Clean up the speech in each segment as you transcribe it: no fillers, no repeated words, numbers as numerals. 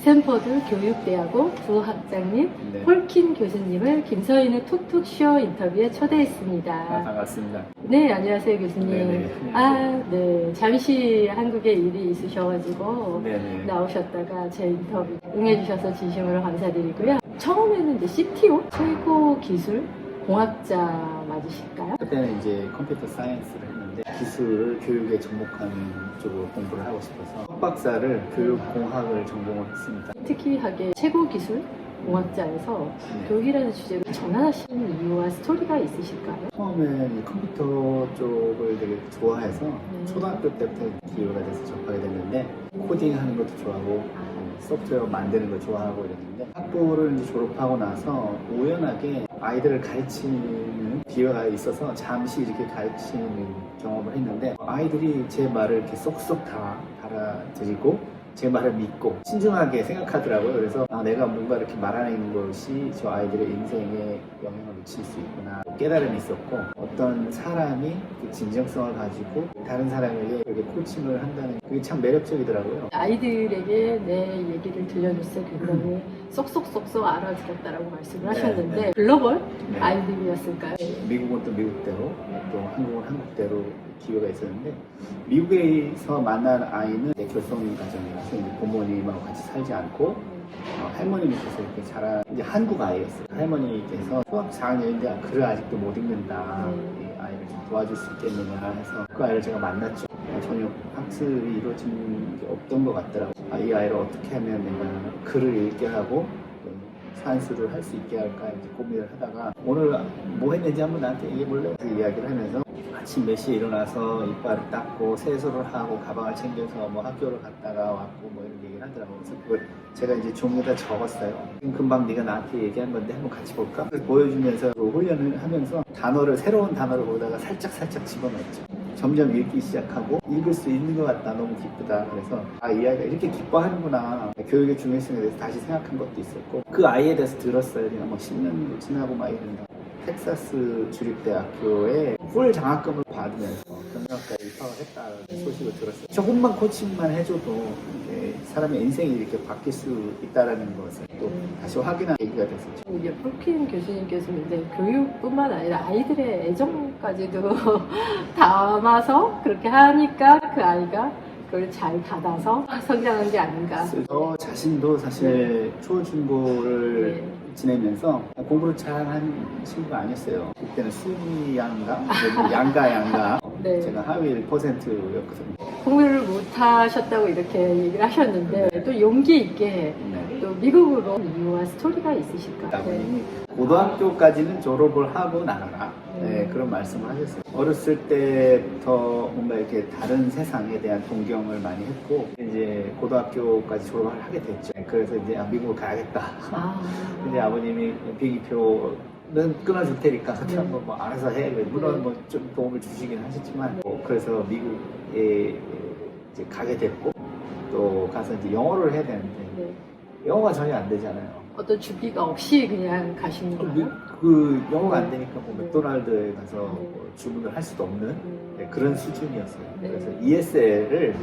스탠퍼드 교육대학원 부학장님 네. 홀킨 교수님을 김서인의 툭툭쇼 인터뷰에 초대했습니다. 반갑습니다. 네, 안녕하세요 교수님. 네네. 네. 잠시 한국에 일이 있으셔가지고 네네. 나오셨다가 제 인터뷰 응해주셔서 진심으로 감사드리고요. 처음에는 이제 CTO 최고 기술 공학자 맞으실까요? 그때는 이제 컴퓨터 사이언스를 했는데 기술을 교육에 접목하는 쪽으로 공부를 하고 싶어서 석박사를 교육공학을 전공을 했습니다. 특이하게 최고 기술 공학자에서 네. 교육이라는 주제로 전환하신 이유와 스토리가 있으실까요? 처음에 이 컴퓨터 쪽을 되게 좋아해서 초등학교 때부터 기회가 돼서 접하게 됐는데 코딩하는 것도 좋아하고 소프트웨어 만드는 거 좋아하고 이랬는데 학부를 이제 졸업하고 나서 우연하게 아이들을 가르치는 기회가 있어서 잠시 이렇게 가르치는 경험을 했는데 아이들이 제 말을 이렇게 쏙쏙 다 알아들이고 제 말을 믿고 신중하게 생각하더라고요. 그래서 내가 뭔가 이렇게 말하는 것이 저 아이들의 인생에 영향을 미칠 수 있구나 깨달음이 있었고 어떤 사람이 그 진정성을 가지고 다른 사람에게 그렇게 코칭을 한다는 그게 참 매력적이더라고요. 아이들에게 내 얘기를 들려줬을 때 굉장히 쏙쏙쏙쏙 알아들었다라고 말씀을 하셨는데 네. 글로벌 네. 아이들이었을까요? 미국은 또 미국대로 또 한국은 한국대로 기회가 있었는데 미국에서 만난 아이는 결손 가정이라서 이제 부모님하고 같이 살지 않고 할머니 밑에서 이렇게 자란 이제 한국 아이였어요. 할머니께서 초등학교 4학년인데 글을 아직도 못 읽는다. 이 아이를 좀 도와줄 수 있겠느냐 해서 그 아이를 제가 만났죠. 전혀 학습이 이루어진 게 없던 것 같더라고요. 이 아이를 어떻게 하면 내가 글을 읽게 하고 산수를 할 수 있게 할까 이제 고민을 하다가 오늘 뭐 했는지 한번 나한테 얘기해볼래? 그 이야기를 하면서 아침 몇 시에 일어나서 이빨을 닦고 세수를 하고 가방을 챙겨서 뭐 학교를 갔다가 왔고 뭐 이런 얘기를 하더라고요. 그래서 그걸 제가 이제 종이에다 적었어요. 금방 네가 나한테 얘기한 건데 한번 같이 볼까? 그래서 보여주면서 훈련을 하면서 새로운 단어를 거기다가 살짝 집어넣었죠. 점점 읽기 시작하고 읽을 수 있는 것 같다. 너무 기쁘다. 그래서 이 아이가 이렇게 기뻐하는구나. 교육의 중요성에 대해서 다시 생각한 것도 있었고 그 아이에 대해서 들었어요. 뭐 10년 지나고 막 이런다. 텍사스 주립대학교에 풀 장학금을 받으면서 경영학과에 입학을 했다는 소식을 들었어요. 조금만 코칭만 해줘도 사람의 인생이 이렇게 바뀔 수 있다는 것을 또 다시 확인한 계기가 됐었죠. 이제 홀킨 교수님께서는 이제 교육뿐만 아니라 아이들의 애정까지도 담아서 그렇게 하니까 그 아이가 그걸 잘 받아서 성장한 게 아닌가. 저 자신도 사실 초중고를 지내면서 공부를 잘한 친구가 아니었어요. 그때는 순양가? 양가 네. 제가 하위 1%였거든요. 공부를 못 하셨다고 이렇게 얘기를 하셨는데 또 용기 있게 또 미국으로 이유와 스토리가 있으실까요? 아버님이 고등학교까지는 졸업을 하고 나가라. 그런 말씀을 하셨어요. 어렸을 때부터 뭔가 이렇게 다른 세상에 대한 동경을 많이 했고 이제 고등학교까지 졸업을 하게 됐죠. 그래서 이제 미국을 가야겠다. 이제 아버님이 비기표는 끊어줄 테니까 한번 뭐 알아서 해. 물론 뭐 좀 도움을 주시긴 하셨지만 그래서 미국에 이제 가게 됐고 또 가서 이제 영어를 해야 되는데 영어가 전혀 안 되잖아요. 어떤 준비가 없이 그냥 가시는 거예요? 그 영어가 안 되니까 뭐 맥도날드에 가서 주문을 할 수도 없는 그런 수준이었어요. 그래서 ESL을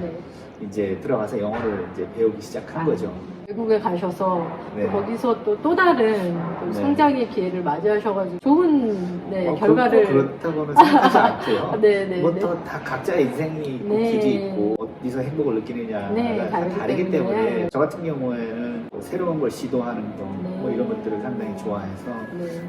이제 들어가서 영어를 이제 배우기 시작한 거죠. 외국에 가셔서 거기서 또 다른 성장의 기회를 맞이하셔가지고 좋은 결과를 그렇다고는 생각하지 않고요. 뭐 다 각자의 인생이 있고 길이 있고 어디서 행복을 느끼느냐가 다 다르기 때문에 저 같은 경우에는 새로운 걸 시도하는 거 뭐 이런 것들을 상당히 좋아해서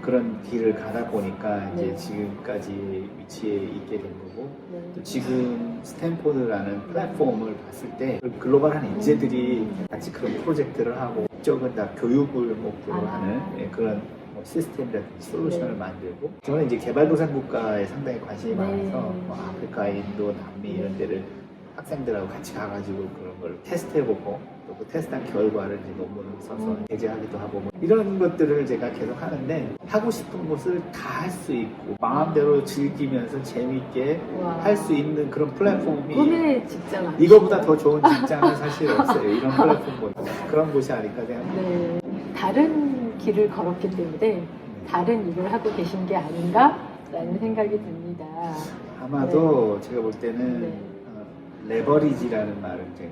그런 길을 가다 보니까 이제 지금까지 위치에 있게 된 거고 또 지금 스탠포드라는 플랫폼을 봤을 때 글로벌한 인재들이 같이 그런 프로젝트를 하고 이쪽은 다 교육을 목표로 하는 그런 시스템이라든지 솔루션을 만들고 저는 이제 개발도상 국가에 상당히 관심이 많아서 아프리카, 인도, 남미 이런 데를 학생들하고 같이 가가지고 그런 걸 테스트해보고 또 그 테스트한 결과를 이제 논문을 써서 게재하기도 하고 뭐 이런 것들을 제가 계속 하는데 하고 싶은 것을 다 할 수 있고 마음대로 즐기면서 재밌게 할 수 있는 그런 플랫폼이 꿈의 직장 아니에요? 이거보다 더 좋은 직장은 사실 없어요. 이런 플랫폼보다 그런 곳이 아닐까 생각합니다. 다른 길을 걸었기 때문에 다른 일을 하고 계신 게 아닌가라는 생각이 듭니다. 아마도 제가 볼 때는 레버리지라는 말은 제가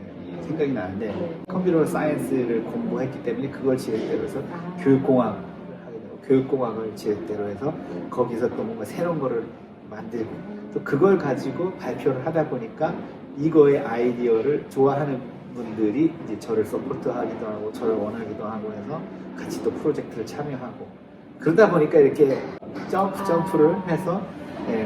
생각이 나는데 네. 컴퓨터 사이언스를 공부했기 때문에 그걸 지렛대로 해서 교육공학을 하게 되고 교육공학을 지렛대로 해서 거기서 또 뭔가 새로운 거를 만들고 또 그걸 가지고 발표를 하다 보니까 이거의 아이디어를 좋아하는 분들이 이제 저를 서포트하기도 하고 저를 원하기도 하고 해서 같이 또 프로젝트를 참여하고 그러다 보니까 이렇게 점프를 해서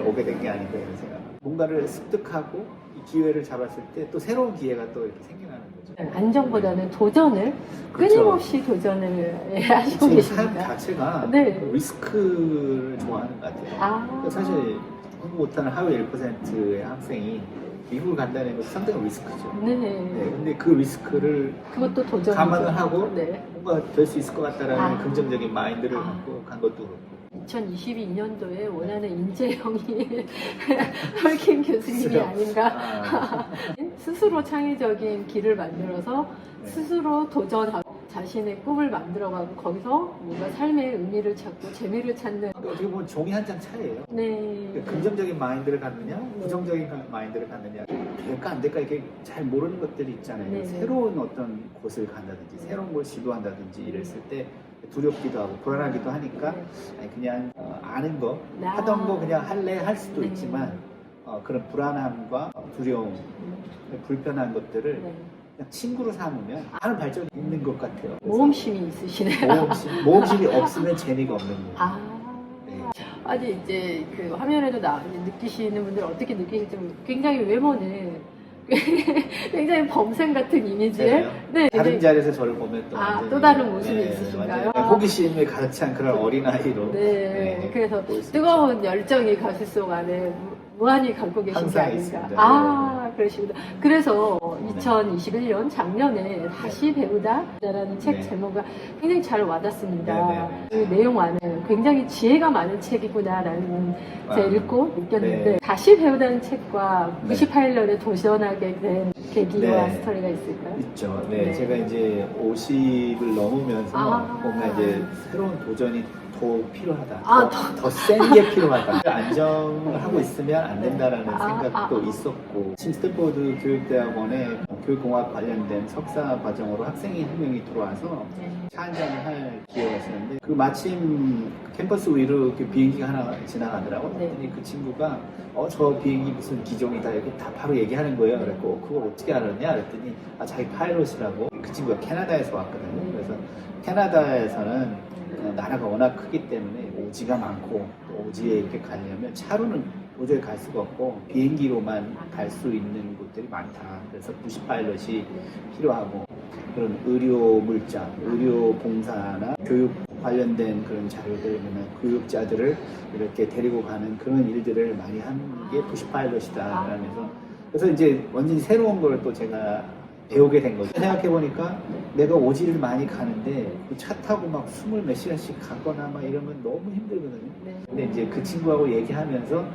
오게 된 게 아닌가 이런 생각. 뭔가를 습득하고 이 기회를 잡았을 때 또 새로운 기회가 또 이렇게 생겨나는 거죠. 안정보다는 도전을 그렇죠. 끊임없이 도전을 하시고 지금 삶 계십니다. 자체가 네. 리스크를 좋아하는 것 같아요. 그러니까 사실 공부 못하는 하위 1%의 학생이 미국을 간다는 것도 상당히 리스크죠. 네. 근데 그 리스크를 그것도 도전. 감안을 하고 네. 뭔가 될 수 있을 것 같다라는 아. 긍정적인 마인드를 아. 갖고 간 것도 그렇고. 2022년도에 원하는 인재형이 헐킨 교수님이 아닌가. 스스로 창의적인 길을 만들어서 네. 스스로 도전하고 자신의 꿈을 만들어가고 거기서 뭔가 삶의 의미를 찾고 재미를 찾는. 어떻게 보면 종이 한 장 차이예요. 네. 그러니까 긍정적인 마인드를 갖느냐, 네. 부정적인 마인드를 갖느냐, 될까 안 될까 이렇게 잘 모르는 것들이 있잖아요. 네. 새로운 어떤 곳을 간다든지, 새로운 걸 시도한다든지 이랬을 때 두렵기도 하고 불안하기도 하니까 아니, 그냥 아는 거, 하던 거 그냥 할래 할 수도 네. 있지만 그런 불안함과 두려움, 불편한 것들을 네. 그냥 친구로 삼으면 많은 발전이 있는 것 같아요. 그래서 모험심이 있으시네요. 모험심이 없으면 재미가 없는 거예요. 아. 네. 아니 이제 그 화면에도 느끼시는 분들 어떻게 느끼실지 굉장히 외모는 굉장히 범생 같은 이미지에 네, 다른 굉장히- 자리에서 저를 보면 또 완전히, 또 다른 모습이 있으신가요? 완전히 호기심에 가득 찬 그런 어린아이로 네, 그래서 보일 수 뜨거운 열정이 가슴 속 안에 무한히 갖고 계신 게 항상 아닌가. 있습니다. 아, 그러십니다. 그래서 네. 2021년 작년에 다시 배우다라는 책 네. 제목이 굉장히 잘 와닿습니다. 네, 그 내용 안에 굉장히 지혜가 많은 책이구나라는 제가 읽고 느꼈는데 네. 다시 배우다는 책과 네. 98년에 도전하게 된 계기와 네. 스토리가 있을까요? 있죠. 네, 네. 제가 이제 50을 넘으면서 뭔가 이제 새로운 도전이 더 필요하다. 아, 더 센 게 필요하다. 안정을 하고 있으면 안 된다라는 생각도 아. 있었고, 지금 스탠포드 교육대학원에 교육공학 관련된 석사 과정으로 학생이 한 명이 들어와서 네. 차 한잔을 할 기회가 있었는데 그 마침 캠퍼스 위로 이렇게 비행기가 하나 지나가더라고. 네. 그랬더니 그 친구가 저 비행기 무슨 기종이다 이렇게 다 바로 얘기하는 거예요. 그랬고 그걸 어떻게 알았냐 그랬더니 자기 파일럿이라고. 그 친구가 캐나다에서 왔거든요. 그래서 캐나다에서는 나라가 워낙 크기 때문에 오지가 많고 또 오지에 이렇게 가려면 차로는 도저히 갈 수가 없고 비행기로만 갈 수 있는 곳들이 많다. 그래서 부시 파일럿이 필요하고 그런 의료 물자, 의료 봉사나 교육 관련된 그런 자료들, 교육자들을 이렇게 데리고 가는 그런 일들을 많이 하는 게 부시 파일럿이다. 라면서 그래서 이제 완전히 새로운 걸 또 제가 배우게 된 거죠. 생각해보니까 내가 오지를 많이 가는데 그 차 타고 막 20 몇 시간씩 가거나 막 이러면 너무 힘들거든요. 네. 근데 이제 그 친구하고 얘기하면서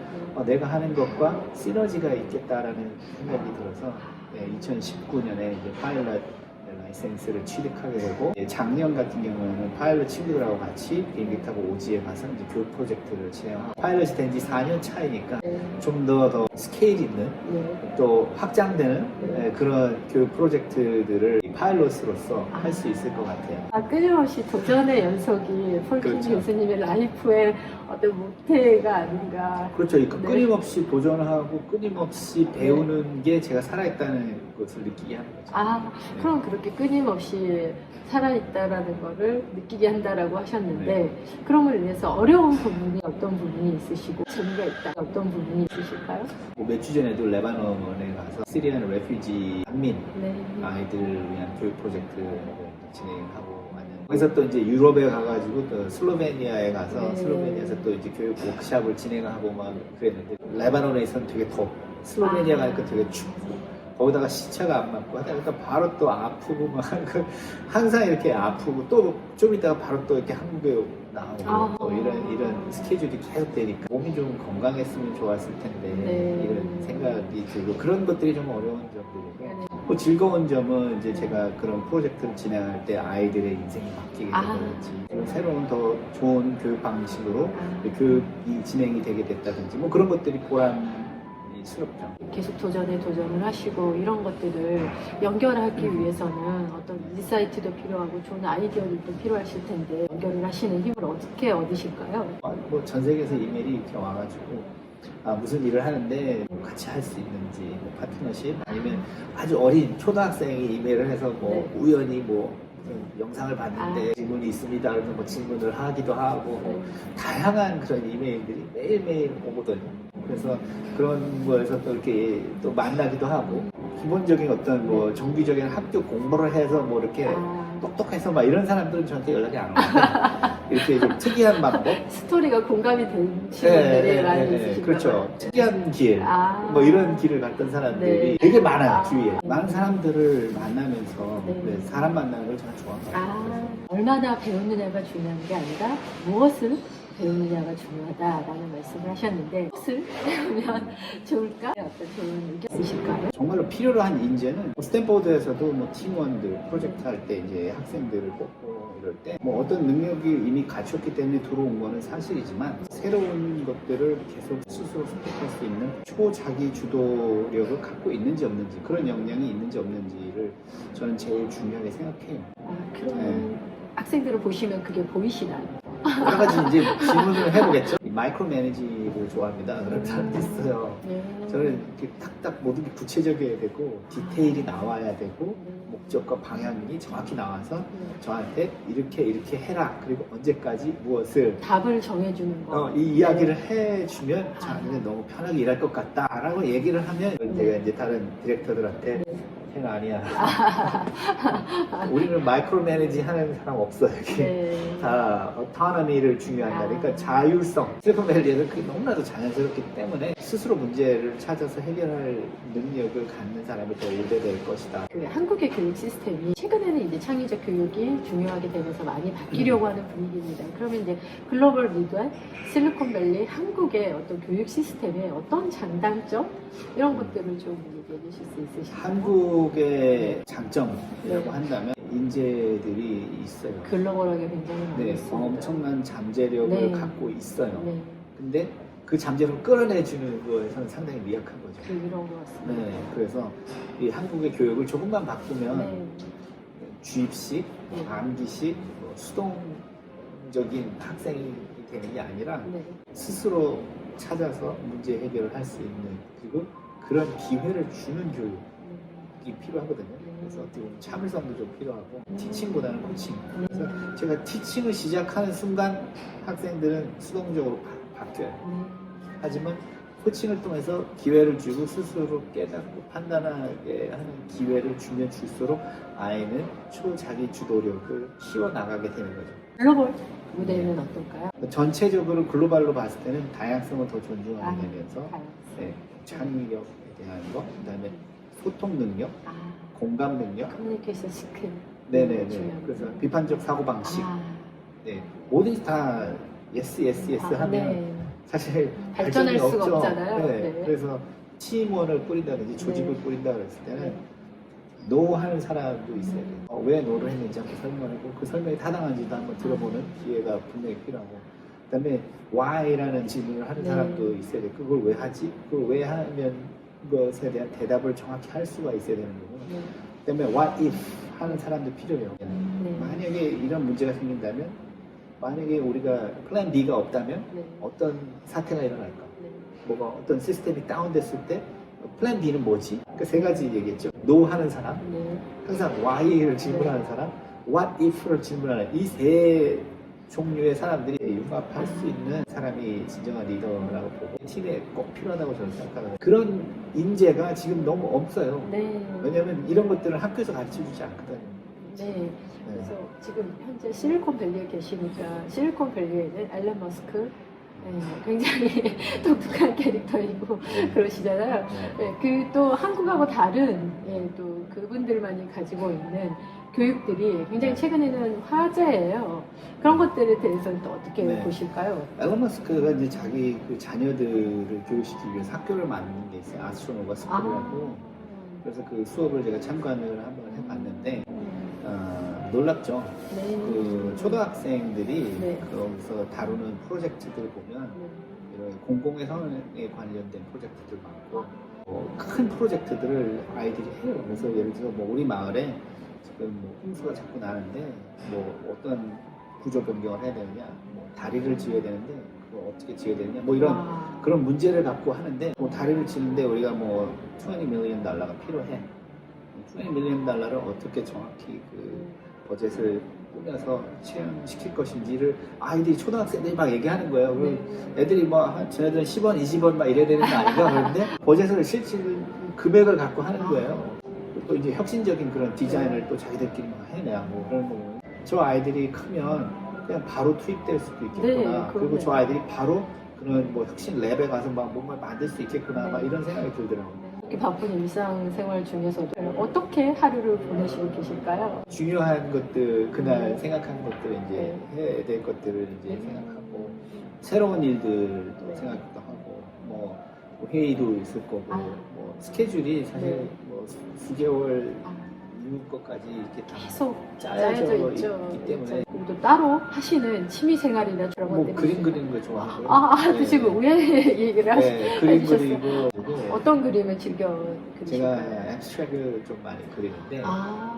내가 하는 것과 시너지가 있겠다라는 생각이 들어서 2019년에 이제 파일럿 라이센스를 취득하게 되고 작년 같은 경우에는 파일럿 친구들하고 같이 비행기 타고 오지에 가서 이제 교육 프로젝트를 진행하고 파일럿이 된 지 4년 차이니까 좀 더 스케일 있는 또 확장되는 그런 교육 프로젝트들을 파일럿으로서 할 수 있을 것 같아요. 끊임없이 도전의 연속이 폴킨 그렇죠. 교수님의 라이프의 어떤 모태가 아닌가. 그렇죠. 이 네. 끊임없이 도전하고 끊임없이 배우는 게 제가 살아있다는 것을 느끼게 하는 거죠. 아, 그럼 그렇게 끊임없이 살아있다라는 거를 느끼게 한다라고 하셨는데, 네. 그럼을 위해서 어려운 부분이 어떤 부분이 있으시고, 재미가 있다, 어떤 부분이 있으실까요? 몇 주 전에도 레바논에 가서 시리안 레퓨지 난민 네. 아이들을 위한 교육 프로젝트를 진행하고 왔는데 거기서 또 이제 유럽에 가가지고 또 슬로베니아에 가서 네. 슬로베니아에서 또 이제 교육 워크샵을 진행하고 막 그랬는데 레바논에서는 되게 슬로베니아 가니까 되게 춥고 거기다가 시차가 안 맞고 하다 보니까 바로 또 아프고 막 항상 이렇게 아프고 또 좀 있다가 바로 또 이렇게 한국에 나오고 또 이런 스케줄이 계속 되니까 몸이 좀 건강했으면 좋았을 텐데 네. 이런 생각이 들고 그런 것들이 좀 어려운 점들이고 네. 또 즐거운 점은 이제 제가 그런 프로젝트를 진행할 때 아이들의 인생이 바뀌게 되든지 새로운 더 좋은 교육 방식으로 교육이 진행이 되게 됐다든지 뭐 그런 것들이 보람이 스럽죠. 계속 도전을 하시고 이런 것들을 연결하기 위해서는 어떤 인사이트도 필요하고 좋은 아이디어들도 필요하실 텐데 연결을 하시는 힘을 어떻게 얻으실까요? 뭐 전 세계에서 이메일이 이렇게 와가지고 무슨 일을 하는데 뭐 같이 할 수 있는지 뭐 파트너십 아니면 아주 어린 초등학생이 이메일을 해서 뭐 네. 우연히 뭐 무슨 영상을 봤는데 질문이 있습니다. 그래서 뭐 질문을 하기도 하고 뭐 다양한 그런 이메일들이 매일매일 오거든요. 그래서 그런 거에서 또 이렇게 또 만나기도 하고 기본적인 어떤 뭐 정기적인 학교 공부를 해서 뭐 이렇게 똑똑해서 막 이런 사람들은 저한테 연락이 안 오는데 이렇게 좀 특이한 방법 스토리가 공감이 되시는 분들이 많이 있으신가요? 그렇죠. 특이한 길, 아. 뭐 이런 길을 갔던 사람들이 네. 되게 많아요, 아. 주위에. 많은 사람들을 만나면서 네. 네, 사람 만나는 걸 저는 좋아합니다. 얼마나 배우느냐가 중요한 게 아니라 무엇을 배우느냐가 중요하다라는 말씀을 하셨는데 무엇을 배우면 좋을까? 어떤 좋은 의견 있으실까요? 정말로 필요로 한 인재는 스탠포드에서도 뭐 팀원들, 프로젝트 할 때 이제 학생들을 뽑고 이럴 때 뭐 어떤 능력이 이미 갖췄기 때문에 들어온 거는 사실이지만 새로운 것들을 계속 스스로 습득할 수 있는 초자기 주도력을 갖고 있는지 없는지 그런 역량이 있는지 없는지를 저는 제일 중요하게 생각해요. 그럼 학생들을 보시면 그게 보이시나요? 여러 가지 이제 질문을 해보겠죠. 마이크로 매니지를 좋아합니다. 그런 사람도 있어요. 저는 이렇게 딱딱 모든 게 구체적이어야 되고 디테일이 나와야 되고 목적과 방향이 정확히 나와서 저한테 이렇게 해라. 그리고 언제까지 무엇을 답을 정해주는 거. 이 이야기를 해주면 자기는 너무 편하게 일할 것 같다라고 얘기를 하면 제가 이제 다른 디렉터들한테 걔는 아니야. 우리는 마이크로 매니지 하는 사람 없어 여기. 다 오토노미를 중요한다. 그러니까 자율성. 실리콘밸리에서 그게 너무나도 자연스럽기 때문에 스스로 문제를 찾아서 해결할 능력을 갖는 사람이 더 우대될 것이다. 그 한국의 교육 시스템이 최근에는 이제 창의적 교육이 중요하게 되면서 많이 바뀌려고 하는 분위기입니다. 그러면 이제 글로벌 미드와 실리콘밸리 한국의 어떤 교육 시스템의 어떤 장단점 이런 것들을 좀 얘기해 주실 수 있으실까요? 한국의 장점이라고 한다면 인재들이 있어요. 글로벌하게 굉장히 많이 있습니다. 엄청난 잠재력을 갖고 있어요. 네. 근데 그 잠재력을 끌어내주는 거에서는 상당히 미약한 거죠. 이런 것 같습니다. 네, 그래서 이 한국의 교육을 조금만 바꾸면 주입식, 암기식, 수동적인 학생이 되는 게 아니라 스스로 찾아서 문제 해결을 할 수 있는 그리고 그런 기회를 주는 교육이 필요하거든요. 그래서 어떻게 보면 참을성도 좀 필요하고 티칭보다는 코칭. 그래서 제가 티칭을 시작하는 순간 학생들은 수동적으로 바뀌어요. 하지만 코칭을 통해서 기회를 주고 스스로 깨닫고 판단하게 하는 기회를 주면 줄수록 아이는 초자기 주도력을 키워나가게 되는 거죠. 글로벌 무대는 어떨까요? 전체적으로 글로벌로 봤을 때는 다양성을 더 존중하게 되면서 창의력에 대한 거, 그다음에 소통 능력, 공감 능력, 커뮤니케이션 스킬. 네네네. 그래서 비판적 사고 방식, 모든 다 예스 하면 사실 발전할 발전이 수가 없죠. 없잖아요. 그래서 팀원을 꾸린다든지 조직을 꾸린다 그랬을 때는 노 하는 사람도 있어야 돼요. 왜 노를 했는지 한번 설명하고 그 설명이 타당한지도 한번 들어보는 기회가 분명히 필요하고 그다음에 why라는 질문을 하는 사람도 있어야 돼요. 그걸 왜 하지? 그걸 왜 하면 것에 대한 대답을 정확히 할 수가 있어야 되는 거고 그다음에 what if 하는 사람도 필요해요. 만약에 이런 문제가 생긴다면 만약에 우리가 플랜 B가 없다면 어떤 사태가 일어날까? 뭐가 어떤 시스템이 다운됐을 때 플랜 B는 뭐지? 그 세 가지 얘기했죠. No 하는 사람, 항상 why를 질문하는 사람, what if를 질문하는 이 세 종류의 사람들이 융합할 수 있는 사람이 진정한 리더라고 보고 팀에 꼭 필요하다고 저는 생각하거든요. 그런 인재가 지금 너무 없어요. 왜냐하면 이런 것들을 학교에서 가르쳐주지 않거든요. 그래서 지금 현재 실리콘밸리에 계시니까 실리콘밸리에는 앨런 머스크 굉장히 독특한 캐릭터이고 그러시잖아요. 그 또 한국하고 다른 또 그분들만이 가지고 있는 교육들이 굉장히 최근에는 화제예요. 그런 것들에 대해서는 또 어떻게 보실까요? 앨런 머스크가 이제 자기 그 자녀들을 교육시키기 위해서 학교를 만든 게 있어요. 아스트로노바 스쿨이라고. 그래서 그 수업을 제가 참관을 한번 해봤는데 놀랍죠. 그 초등학생들이 거기서 다루는 프로젝트들 보면 이런 공공의 성에 관련된 프로젝트들 많고 큰 프로젝트들을 아이들이 해요. 그래서 예를 들어 뭐 우리 마을에 지금 뭐 홍수가 자꾸 나는데 뭐 어떤 구조 변경을 해야 되느냐, 뭐 다리를 지어야 되는데 그걸 어떻게 지어야 되느냐, 뭐 이런 그런 문제를 갖고 하는데 뭐 다리를 지는데 우리가 뭐 $20 million 필요해. $20 million 어떻게 정확히 그 버젯을 꾸며서 실현시킬 것인지를 아이들이 초등학생들이 막 얘기하는 거예요. 그럼 애들이 뭐 쟤네들은 10원, 20원 막 이래야 되는 거 아닌가 그런데 버젯을 실질 금액을 갖고 하는 거예요. 또 이제 혁신적인 그런 디자인을 또 자기들끼리 막 해내고 그런 거. 저 아이들이 크면 그냥 바로 투입될 수도 있겠구나. 그리고 저 아이들이 바로 그런 뭐 혁신 랩에 가서 막 뭔가 만들 수 있겠구나. 막 이런 생각이 들더라고요. 이렇게 바쁜 일상생활 중에서도 어떻게 하루를 보내시고 계실까요? 중요한 것들, 그날 생각한 것들 이제 해야 될 것들을 이제 생각하고 새로운 일들도 생각도 하고 뭐 회의도 있을 거고 뭐 스케줄이 사실 뭐 수개월 이후 것까지 이렇게 다 계속 짜여져 있죠. 있기 때문에 또 따로 하시는 취미 생활이나 그런 뭐 것들이 그림 그리는 거 좋아하고요. 또 지금 왜 얘기를 그림 해주셨어요? 그리고 어떤 그림을 즐겨 제가 그리실까요? 앱스트랙을 좀 많이 그리는데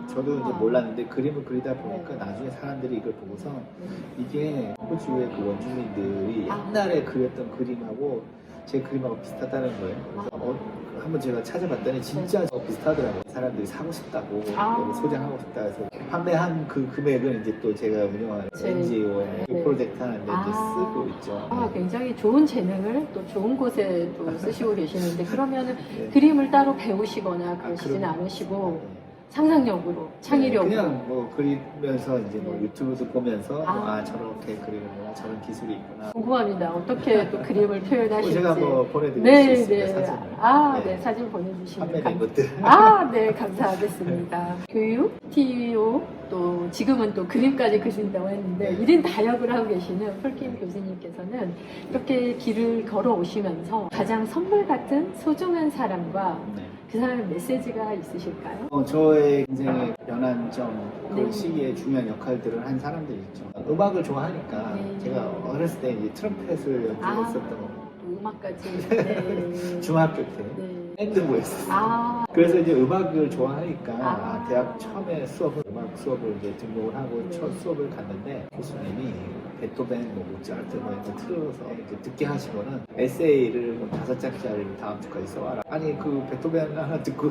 저도 이제 아. 몰랐는데 그림을 그리다 보니까 나중에 사람들이 이걸 보고서 이게 호주의 그 원주민들이 옛날에 그렸던 그림하고 제 그림하고 비슷하다는 거예요. 그래서 한번 제가 찾아봤더니 진짜 비슷하더라고요. 사람들이 사고 싶다고 소장하고 싶다 해서 판매한 그 금액은 이제 또 제가 운영하는 NGO에 프로젝트 하는데 이제 쓰고 있죠. 굉장히 좋은 재능을 또 좋은 곳에 또 쓰시고 계시는데 그러면은 그림을 따로 배우시거나 그러시진 않으시고 상상력으로, 창의력으로 그냥 뭐 그리면서 이제 뭐 유튜브도 보면서 저렇게 그리는구나, 저런 기술이 있구나. 궁금합니다. 어떻게 또 그림을 표현하실지. 제가 뭐 보내드릴 수 있습니다. 사진을. 사진 보내주시면 판매된 것들. 네, 감사하겠습니다. 교육, TO, 또 지금은 또 그림까지 그리신다고 했는데 1인 다역을 하고 계시는 폴킴 교수님께서는 이렇게 길을 걸어오시면서 가장 선물 같은 소중한 사람과 그 사람의 메시지가 있으실까요? 저의 인생의 변환점 그 시기에 중요한 역할들을 한 사람들이 있죠. 음악을 좋아하니까 제가 어렸을 때 이제 트럼펫을 연주했었던 또 음악까지 중학교 때 밴드부 했었어요. 그래서 이제 음악을 좋아하니까 대학 처음에 음악 수업을 이제 등록을 하고 첫 수업을 갔는데 교수님이 베토벤, 뭐 모차르트 뭐 이런 거 틀어서 이제 듣게 하시고는 에세이를 5장짜리를 다음 주까지 써와라. 아니 그 베토벤 하나 듣고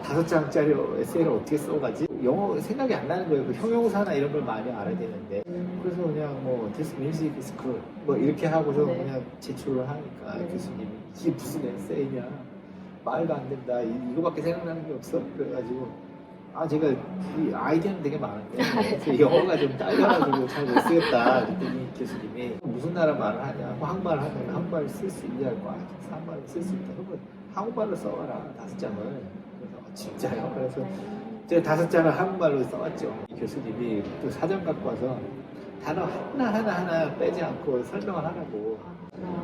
5장짜리 에세이를 어떻게 써가지? 영어 생각이 안 나는 거예요. 그 형용사나 이런 걸 많이 알아야 되는데 그래서 그냥 뭐 This music is good 뭐 이렇게 하고서 그냥 제출을 하니까 교수님이 이게 무슨 에세이냐, 말도 안 된다, 이거밖에 생각나는 게 없어. 그래가지고 제가 이 아이디어는 되게 많은데 그래서 영어가 좀 딸려가지고 잘 못 쓰겠다 그랬더니 교수님이 무슨 나라 말을 하냐, 한국말을 하면 한국말을 쓸 수 있냐고. 한국말을 쓸 수 있다. 그러면 한국말로 써와라 5장을. 그래서 진짜요? 그래서 제가 5장을 한국말로 써왔죠. 이 교수님이 또 사전 갖고 와서 단어 하나 빼지 않고 설명을 하라고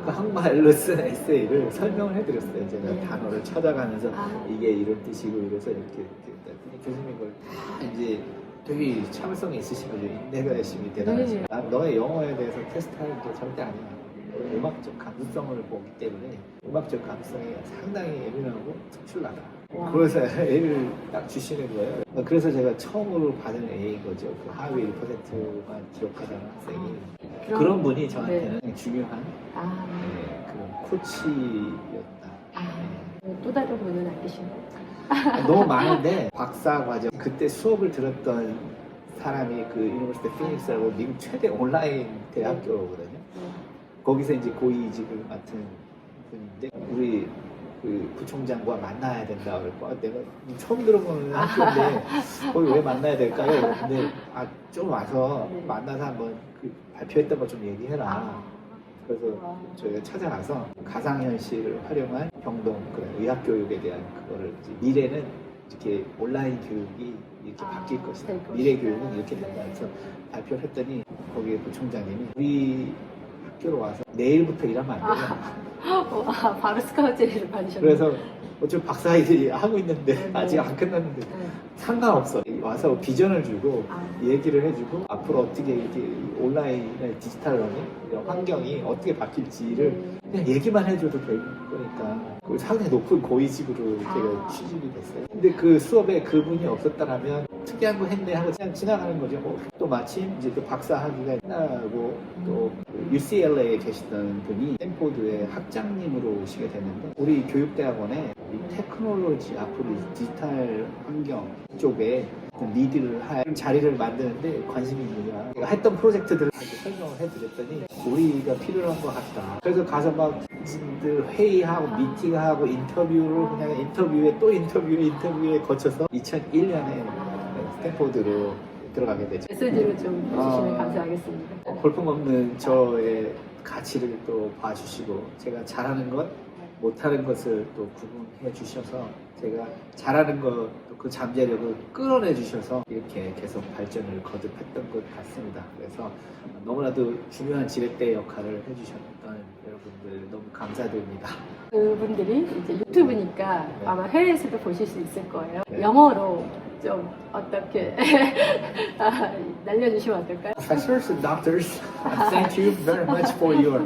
그 한국말로 쓴 에세이를 설명을 해드렸어요. 제가 단어를 찾아가면서 이게 이런 뜻이고 이래서 이렇게 했더니 교수님이 그걸 다 이제 되게 참을성이 있으신 거죠. 내가 열심히 대단하시고 난 너의 영어에 대해서 테스트하는 게 절대 아니야. 음악적 감수성을 보기 때문에 음악적 감수성이 상당히 예민하고 특출나다. 그래서 A를 딱 주시는 거예요. 그래서 제가 처음으로 받은 A인 거죠. 그 하위 1%만 기록하던 학생이. 그런 분이 저한테는 중요한 그런 코치였다. 또 다른 분은 안 계신가요? 너무 많은데 박사 과정 그때 수업을 들었던 사람이 그 유니버시티 피닉스라고 미국 최대 온라인 대학교거든요. 거기서 이제 고위직을 맡은 분인데 우리 그 부총장과 만나야 된다 그랬고 내가 처음 들어보는 학교인데 거기 왜 만나야 될까요? 근데 좀 와서 만나서 한번 그 발표했던 거 좀 얘기해라. 그래서 저희가 찾아가서 가상현실을 활용한 병동 그런 의학교육에 대한 그거를 이제 미래는 이렇게 온라인 교육이 이렇게 바뀔 것이다. 미래 교육은 이렇게 된다. 그래서 발표를 했더니 거기에 부총장님이 우리 학교로 와서 내일부터 일하면 안 되냐. 바로 스카우트를 받으셨네요. 그래서 어차피 박사들이 하고 있는데 아직 안 끝났는데 상관없어. 와서 비전을 주고 아. 얘기를 해주고 앞으로 어떻게 이렇게 온라인의 디지털 러닝 이런 환경이 어떻게 바뀔지를 그냥 얘기만 해줘도 되는 거니까 그 상당히 높은 고위직으로 제가 취직이 됐어요. 근데 그 수업에 그분이 없었다면 특이한 거 했네 하고 그냥 지나가는 거죠. 또 마침 이제 또 박사 학위가 끝나고 또 UCLA에 계시던 분이 스탠포드의 학장님으로 오시게 됐는데 우리 교육대학원에 이 테크놀로지 앞으로 이 디지털 환경 쪽에 리드를 할 자리를 만드는데 관심이 있느냐 제가 했던 프로젝트들을 이렇게 설명을 해드렸더니 우리가 필요한 것 같다. 그래서 가서 막 들 회의하고 미팅하고 인터뷰를 그냥 인터뷰에 또 인터뷰에 거쳐서 2001년에 스탠포드로 들어가게 되죠. 메시지를 좀 해주시면 감사하겠습니다. 볼품없는 저의 가치를 또 봐주시고 제가 잘하는 것 못하는 것을 또 구분해 주셔서 제가 잘하는 것 그 잠재력을 끌어내 주셔서 이렇게 계속 발전을 거듭했던 것 같습니다. 그래서 너무나도 중요한 지렛대 역할을 해주셨던 여러분들 너무 감사드립니다. 그분들이 이제 유튜브니까 네. 아마 해외에서도 보실 수 있을 거예요. 네. 영어로 좀 어떻게 날려주시면 어떨까요? Professors and doctors, thank you very much for your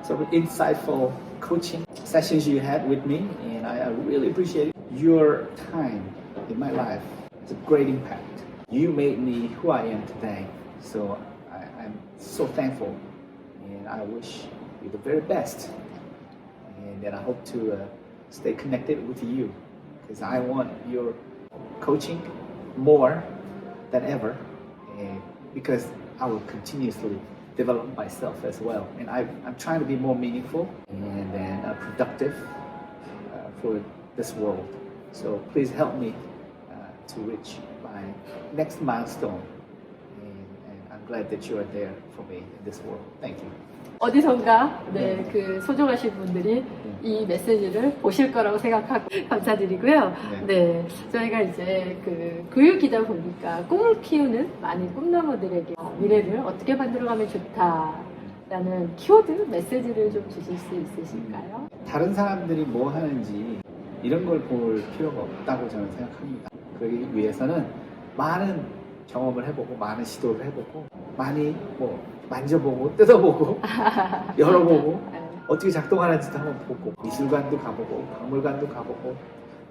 sort of insightful coaching sessions you had with me, and I really appreciate your time in my life. It's a great impact. You made me who I am today, so I'm so thankful, and I wish you the very best. And then I hope to stay connected with you, because I want your coaching more than ever, and because I will continuously develop myself as well. And I'm trying to be more meaningful and then productive for this world. So please help me to reach my next milestone. And I'm glad that you are there for me in this world. Thank you. 어디선가 그 소중하신 분들이 이 메시지를 보실 거라고 생각하고 감사드리고요. 네, 저희가 이제 그 교육이다 보니까 꿈을 키우는 많은 꿈나무들에게 미래를 어떻게 만들어가면 좋다라는 키워드 메시지를 좀 주실 수 있으실까요? 다른 사람들이 뭐 하는지 이런 걸 볼 필요가 없다고 저는 생각합니다. 그러기 위해서는 많은 경험을 해보고 많은 시도를 해보고 많이 뭐 만져보고 뜯어보고 열어보고 어떻게 작동하는지도 한번 보고 미술관도 가보고 박물관도 가보고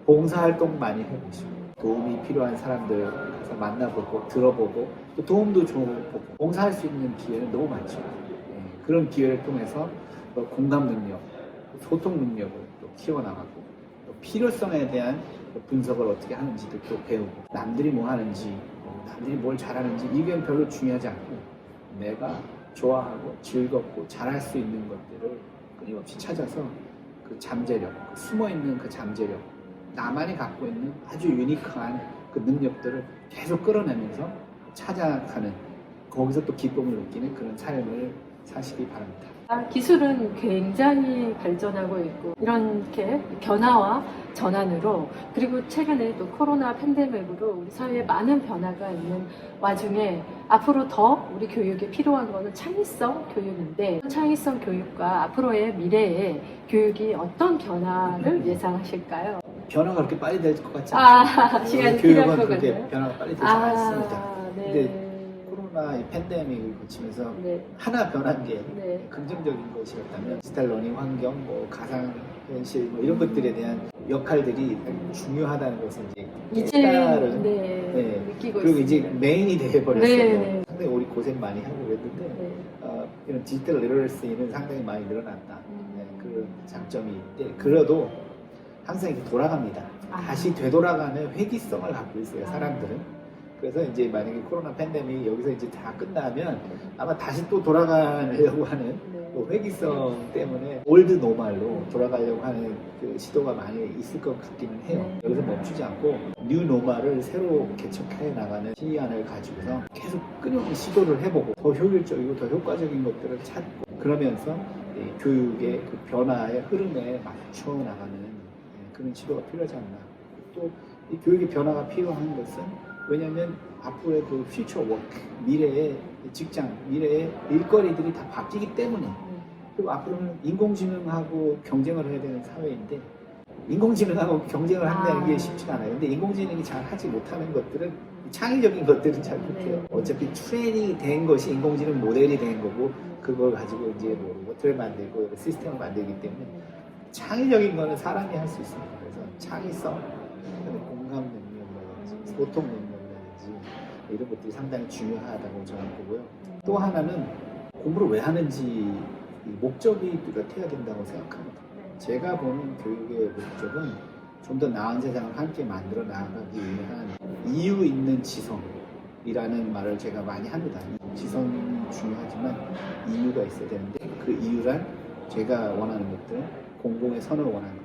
봉사활동 많이 해보시고 도움이 필요한 사람들 가서 만나보고 들어보고 또 도움도 줘보고 봉사할 수 있는 기회는 너무 많죠. 그런 기회를 통해서 또 공감 능력, 소통 능력을 또 키워나가고 또 필요성에 대한 분석을 어떻게 하는지도 또 배우고 남들이 뭐 하는지 남들이 뭘 잘하는지 이게 별로 중요하지 않고 내가 좋아하고 즐겁고 잘할 수 있는 것들을 끊임없이 찾아서 그 잠재력, 숨어있는 그 잠재력, 나만이 갖고 있는 아주 유니크한 그 능력들을 계속 끌어내면서 찾아가는 거기서 또 기쁨을 느끼는 그런 삶을 사시기 바랍니다. 기술은 굉장히 발전하고 있고 이렇게 변화와 전환으로 그리고 최근에 또 코로나 팬데믹으로 우리 사회에 많은 변화가 있는 와중에 앞으로 더 우리 교육에 필요한 것은 창의성 교육인데 창의성 교육과 앞으로의 미래의 교육이 어떤 변화를 예상하실까요? 변화가 그렇게 빨리 될 것 같지 않습니다. 시간이 필요할 것 교육은 그렇게 같아요. 변화가 빨리 되지 않습니다. 네. 근데 코로나 이 팬데믹을 거치면서 하나 변한 게 긍정적인 것이었다면 디지털 러닝 환경, 뭐 가상현실 뭐 이런 것들에 대한 역할들이 중요하다는 것을 이제 깨달은 느끼고 그리고 있습니다. 이제 메인이 되어버렸어요. 네. 상당히 우리 고생 많이 하고 그랬는데 이런 디지털 리터러시는 상당히 많이 늘어났다. 그런 장점이 있는데 그래도 항상 이렇게 돌아갑니다. 다시 되돌아가는 회귀성을 갖고 있어요, 사람들은. 그래서 이제 만약에 코로나 팬데믹이 여기서 이제 다 끝나면 아마 다시 또 돌아가려고 하는 또 회귀성 때문에 올드 노멀로 돌아가려고 하는 그 시도가 많이 있을 것 같기는 해요. 여기서 멈추지 않고 뉴 노멀을 새로 개척해 나가는 시안을 가지고서 계속 끊임없이 시도를 해보고 더 효율적이고 더 효과적인 것들을 찾고 그러면서 교육의 그 변화의 흐름에 맞춰 나가는 그런 시도가 필요하지 않나. 또 이 교육의 변화가 필요한 것은 왜냐하면 앞으로의 그 퓨처 워크, 미래의 직장, 미래의 일거리들이 다 바뀌기 때문에 그리고 앞으로는 인공지능하고 경쟁을 해야 되는 사회인데 인공지능하고 경쟁을 한다는 아. 게 쉽지가 않아요. 근데 인공지능이 잘 하지 못하는 것들은 창의적인 것들은 잘 못해요. 네. 어차피 트레이닝이 된 것이 인공지능 모델이 된 거고 그걸 가지고 이제 뭐 로봇을 만들고 시스템을 만들기 때문에 창의적인 거는 사람이 할 수 있습니다. 그래서 창의성, 그다음에 공감 능력이라든지 소통 능력이라든지 이런 것들이 상당히 중요하다고 저는 보고요. 또 하나는 공부를 왜 하는지 이 목적이 뚜렷해야 된다고 생각합니다. 제가 보는 교육의 목적은 좀 더 나은 세상을 함께 만들어 나가기 위한 이유 있는 지성이라는 말을 제가 많이 합니다. 지성이 중요하지만 이유가 있어야 되는데 그 이유란 제가 원하는 것들, 공공의 선을 원하는 것,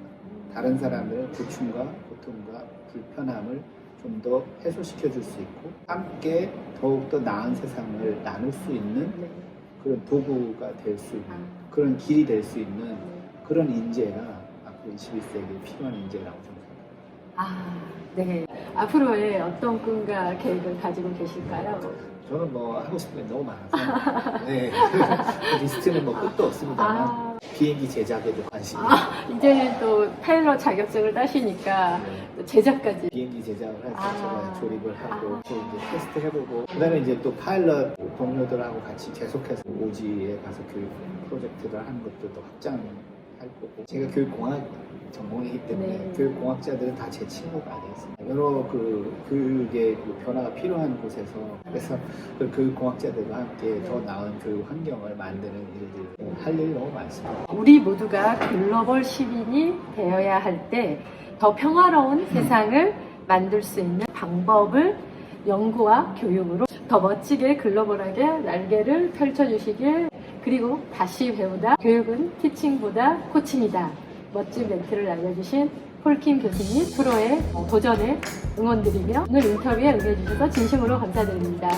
다른 사람들의 고충과 고통과 불편함을 좀 더 해소시켜 줄 수 있고 함께 더욱더 나은 세상을 나눌 수 있는 그런 도구가 될 수 있는 그런 길이 될 수 있는 그런 인재가 앞으로 21세기에 필요한 인재라고 저는 생각합니다. 아, 네. 앞으로의 어떤 꿈과 계획을 가지고 계실까요? 저는 뭐 하고 싶은 게 너무 많아서 네. 그 리스트는 뭐 끝도 없습니다만 아, 비행기 제작에도 관심이 이제는 또 파일럿 자격증을 따시니까 또 제작까지. 비행기 제작을 해서 아. 제가 조립을 하고 또 이제 테스트 해보고 그다음에 이제 또 파일럿 동료들하고 같이 계속해서 오지에 가서 교육 프로젝트를 하는 것들도 확장할 거고 제가 교육공학 전공이기 때문에 네. 교육공학자들은 다 제 친구가 되겠습니다. 여러 그 교육의 그 변화가 필요한 곳에서 그래서 그 교육공학자들과 함께 더 나은 교육 환경을 만드는 일들 할 일이 너무 많습니다. 우리 모두가 글로벌 시민이 되어야 할 때 더 평화로운 세상을 만들 수 있는 방법을 연구와 교육으로 더 멋지게 글로벌하게 날개를 펼쳐주시길 그리고 다시 배우다 교육은 티칭보다 코칭이다 멋진 멘트를 알려주신 폴킴 교수님 프로의 도전에 응원드리며 오늘 인터뷰에 응해주셔서 진심으로 감사드립니다.